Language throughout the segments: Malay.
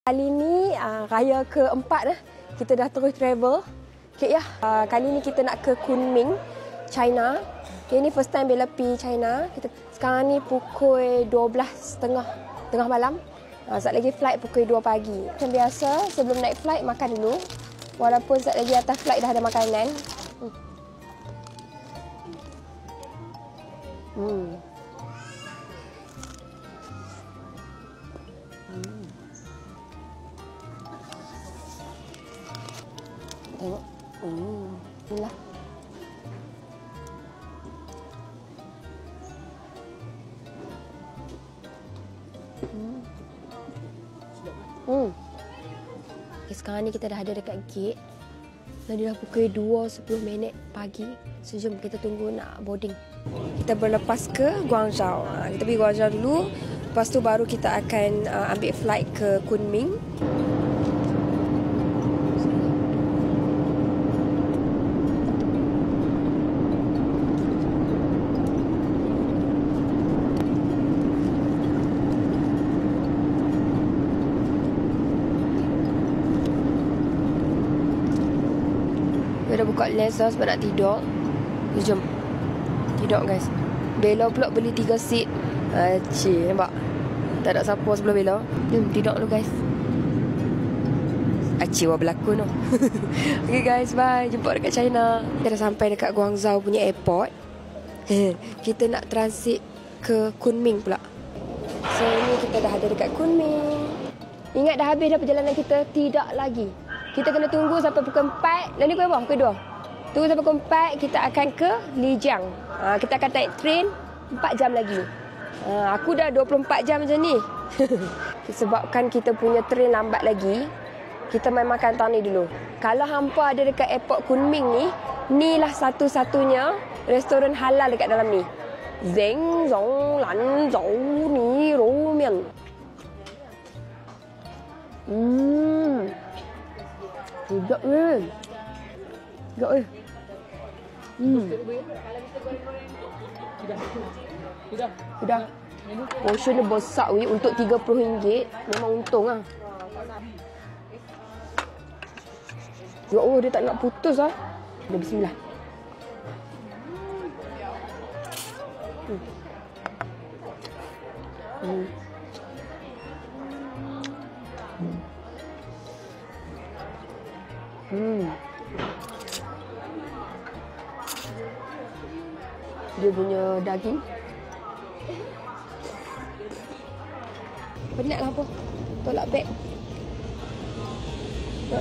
Kali ni raya keempat kita dah terus travel. Okay, ya. Kali ni kita nak ke Kunming, China. Okay, ni first time Bella pergi China. Sekarang ni pukul 12.30 tengah malam. Sekejap lagi flight pukul 2 pagi. Macam biasa, sebelum naik flight makan dulu. Walaupun sekejap lagi atas flight dah ada makanan. Tengok. Inilah. Okay, sekarang ni kita dah ada dekat gate. Dan dia dah pukul 2.10 pagi. So, jom kita tunggu nak boarding. Kita berlepas ke Guangzhou. Kita pergi Guangzhou dulu. Lepas tu baru kita akan ambil flight ke Kunming. Dah buka lens sebab nak tidur. Jom tidur guys. Bella pula beli 3 seat. Cik, nampak? Tak ada siapa sebelah Bella. Jom tidur dulu guys. Cik, wah berlakon tu. Okay guys, bye. Jumpa dekat China. Kita dah sampai dekat Guangzhou punya airport. Kita nak transit ke Kunming pula. So ni kita dah ada dekat Kunming. Ingat dah habis dah perjalanan kita? Tidak lagi. Kita kena tunggu sampai pukul 4. Dan ni pukul berapa? Pukul 2. Tunggu sampai pukul 4, kita akan ke Lijiang. Kita akan naik train 4 jam lagi. Aku dah 24 jam macam ni. Sebabkan kita punya train lambat lagi, kita main makan tahun ni dulu. Kalau hampa ada dekat airport Kunming ni, ni lah satu-satunya restoran halal dekat dalam ni. Zeng Zong Lan Zhou Ni Ru Mian. Sedap ni. Sedap ni. Sudah. Portion dia besar weh untuk RM30. Memang untung lah. Ya Allah, dia tak nak putus lah. Bismillah. Dia punya daging. Penat lah apa. Tolak beg.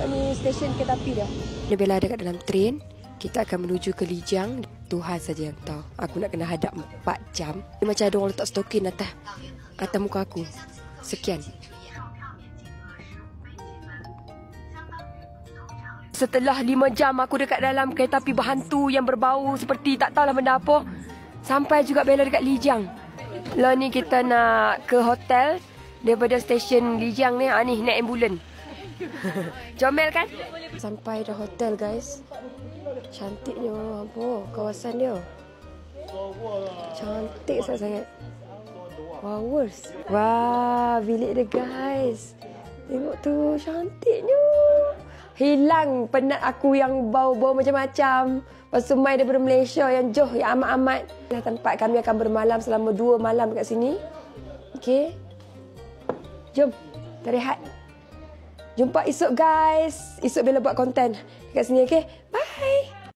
Ni stesen kereta api dah. Bella ada kat dalam train. Kita akan menuju ke Lijiang. Tuhan saja yang tahu. Aku nak kena hadap 4 jam. Dia macam ada orang letak stokin atas muka aku. Sekian. Setelah 5 jam aku dekat dalam kereta api berhantu yang berbau seperti tak tahulah benda apa. Sampai juga Bella dekat Lijiang. Lah ni kita nak ke hotel daripada stesen Lijiang ni. Ni naik ambulan. Comel kan? Sampai dah hotel guys. Cantiknya apa kawasan dia. Cantik sangat-sangat. Flowers. Wah, bilik dia guys. Tengok tu, cantiknya. Hilang penat aku yang bau-bau macam-macam. Lepas tu mai daripada Malaysia yang jauh, yang amat-amat. Tempat kami akan bermalam selama 2 malam dekat sini. Okey. Jom, kita rehat. Jumpa esok guys. Esok Bella buat konten dekat sini, okey? Bye.